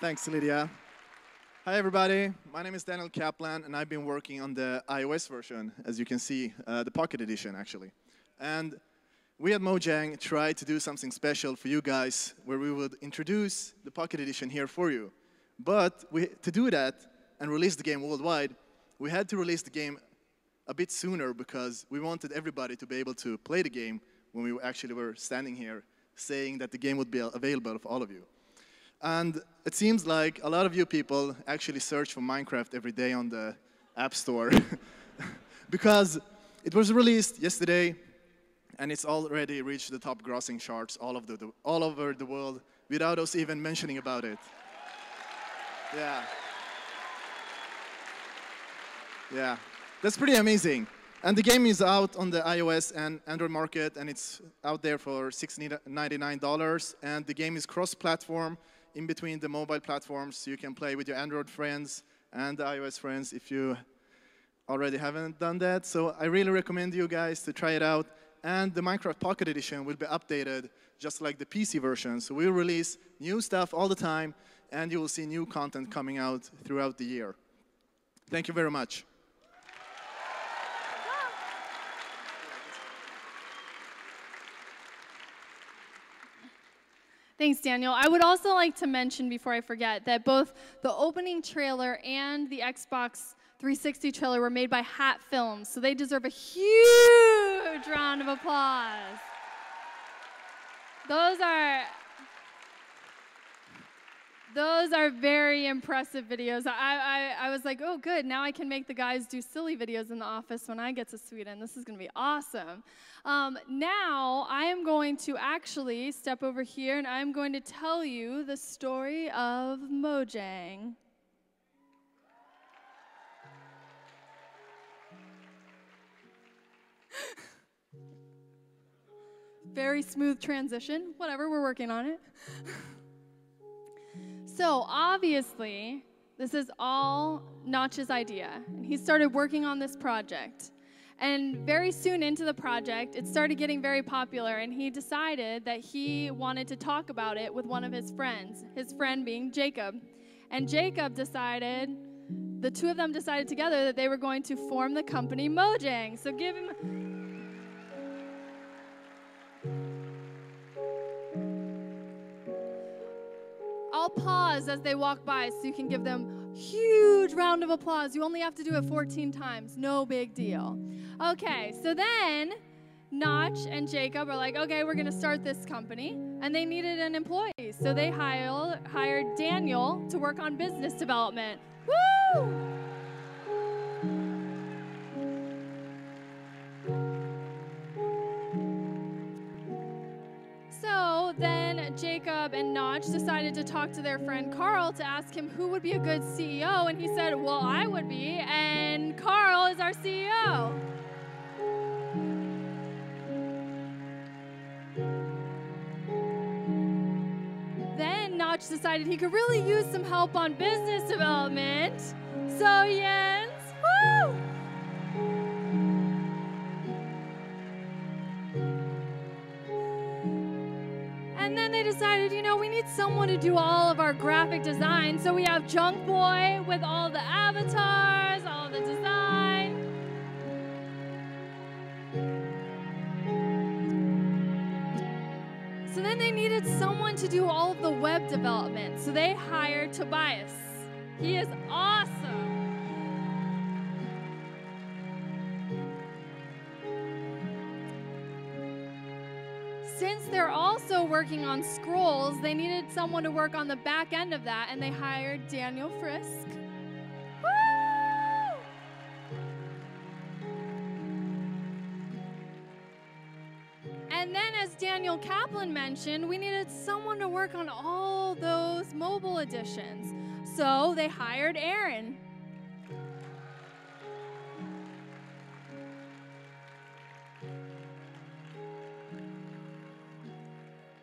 Thanks, Lydia. Hi, everybody. My name is Daniel Kaplan, and I've been working on the iOS version, as you can see, the Pocket Edition, actually. And we at Mojang tried to do something special for you guys, where we would introduce the Pocket Edition here for you. But to do that and release the game worldwide, we had to release the game a bit sooner because we wanted everybody to be able to play the game when we actually were standing here saying that the game would be available for all of you. And it seems like a lot of you people actually search for Minecraft every day on the App Store because it was released yesterday and it's already reached the top grossing charts all over the world without us even mentioning about it. Yeah. Yeah. That's pretty amazing. And the game is out on the iOS and Android market, and it's out there for $6.99. And the game is cross-platform in between the mobile platforms, so you can play with your Android friends and the iOS friends if you already haven't done that. So I really recommend you guys to try it out. And the Minecraft Pocket Edition will be updated just like the PC version. So we'll release new stuff all the time, and you will see new content coming out throughout the year. Thank you very much. Thanks, Daniel. I would also like to mention, before I forget, that both the opening trailer and the Xbox 360 trailer were made by Hat Films, so they deserve a huge round of applause. Those are very impressive videos. I was like, oh, good. Now I can make the guys do silly videos in the office when I get to Sweden. This is going to be awesome. Now I am going to actually step over here, and I'm going to tell you the story of Mojang. Very smooth transition. Whatever, we're working on it. So obviously, this is all Notch's idea, and he started working on this project. And very soon into the project, it started getting very popular, and he decided that he wanted to talk about it with one of his friends, his friend being Jacob. And Jacob decided, the two of them decided together that they were going to form the company Mojang. So give him... I'll pause as they walk by so you can give them a huge round of applause. You only have to do it 14 times. No big deal. Okay, so then Notch and Jacob are like, okay, we're going to start this company. And they needed an employee. So they hired Daniel to work on business development. Woo! So then Jacob and Notch decided to talk to their friend Carl to ask him who would be a good CEO, and he said, well, I would be, and Carl is our CEO. Then Notch decided he could really use some help on business development. So Jens, woo! And then they decided, you know, we need someone to do all of our graphic design. So we have Junk Boy with all the avatars, all the design. So then they needed someone to do all of the web development. So they hired Tobias. He is awesome. Since they're also working on scrolls, they needed someone to work on the back end of that, and they hired Daniel Frisk. Woo! And then, as Daniel Kaplan mentioned, we needed someone to work on all those mobile editions. So they hired Aaron.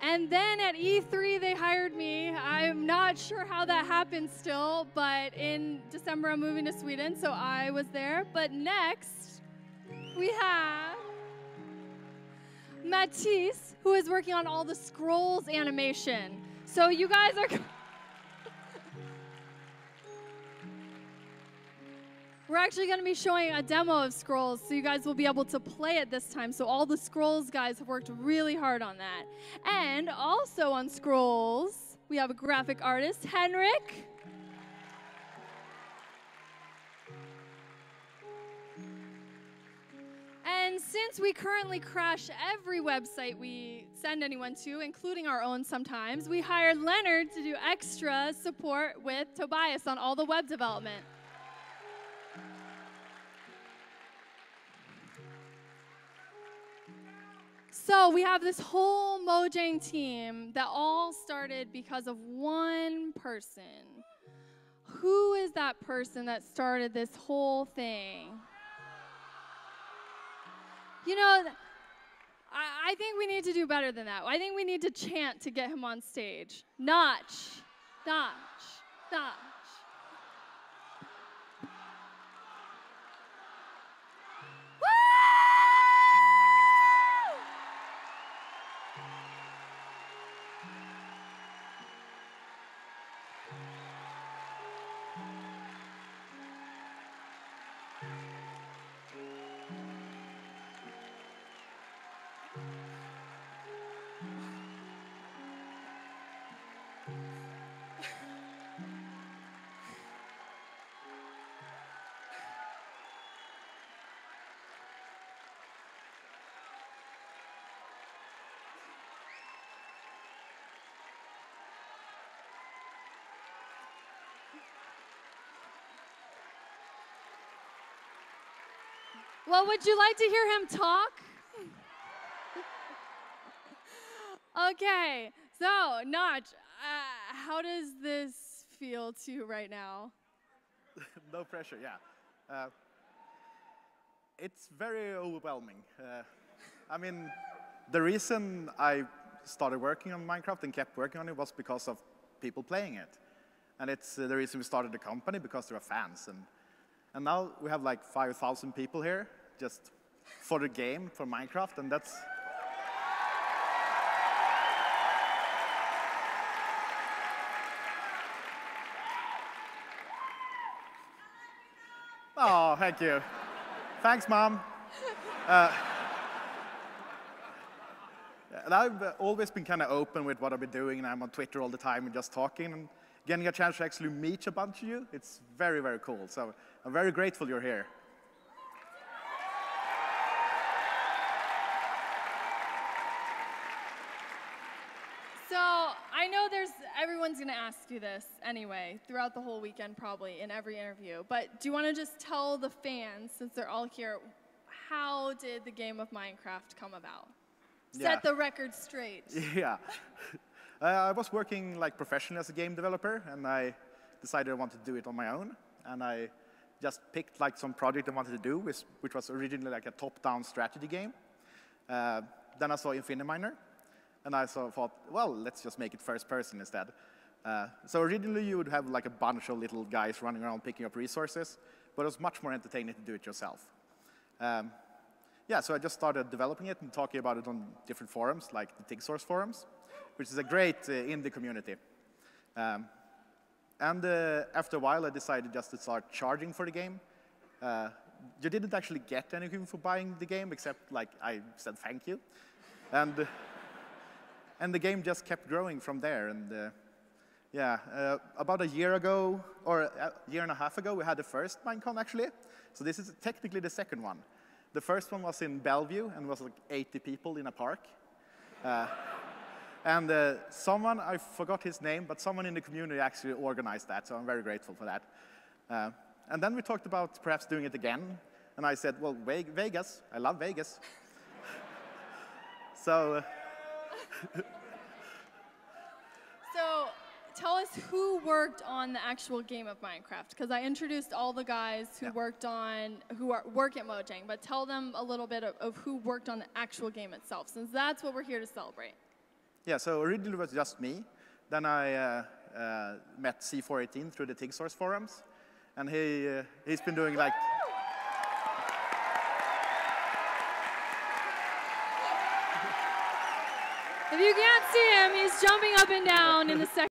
And then at E3, they hired me. I'm not sure how that happened still, but in December, I'm moving to Sweden, so I was there. But next, we have Matisse, who is working on all the scrolls animation. So you guys are... We're actually going to be showing a demo of Scrolls, so you guys will be able to play it this time. So all the Scrolls guys have worked really hard on that. And also on Scrolls, we have a graphic artist, Henrik. And since we currently crash every website we send anyone to, including our own sometimes, we hired Leonard to do extra support with Tobias on all the web development. So we have this whole Mojang team that all started because of one person. Who is that person that started this whole thing? You know, I think we need to do better than that. I think we need to chant to get him on stage. Notch, notch, notch. Well, would you like to hear him talk? Okay, so Notch, how does this feel to you right now? No pressure, yeah. It's very overwhelming. I mean, the reason I started working on Minecraft and kept working on it was because of people playing it. And it's the reason we started the company, because there are fans. And now we have like 5,000 people here just for the game, for Minecraft, and that's... Oh, thank you. Thanks, Mom. And I've always been kind of open with what I've been doing, and I'm on Twitter all the time and just talking, and getting a chance to actually meet a bunch of you, it's very, very cool. So I'm very grateful you're here. So I know everyone's going to ask you this anyway, throughout the whole weekend probably, in every interview. But do you want to just tell the fans, since they're all here, how did the game of Minecraft come about? Yeah. Set the record straight. Yeah. I was working like professionally as a game developer, and I decided I wanted to do it on my own. And I just picked like some project I wanted to do, which was originally like a top-down strategy game. Then I saw Miner. And I thought, well, let's just make it first person instead. So originally you would have like a bunch of little guys running around picking up resources, but it was much more entertaining to do it yourself. Yeah, so I just started developing it and talking about it on different forums, like the TigSource forums, which is a great indie community. And after a while, I decided just to start charging for the game. You didn't actually get anything for buying the game, except like I said thank you. And the game just kept growing from there. And yeah, about a year ago, or a year and a half ago, we had the first MineCon, actually. So this is technically the second one. The first one was in Bellevue, and was like 80 people in a park. And someone, I forgot his name, but someone in the community actually organized that, so I'm very grateful for that. And then we talked about perhaps doing it again. And I said, well, Vegas, I love Vegas. So... So tell us who worked on the actual game of Minecraft, because I introduced all the guys who work at Mojang, but tell them a little bit of who worked on the actual game itself, since that's what we're here to celebrate. Yeah, so originally it was just me. Then I met C418 through the TigSource forums, and he's been doing like... If you can't see him, he's jumping up and down.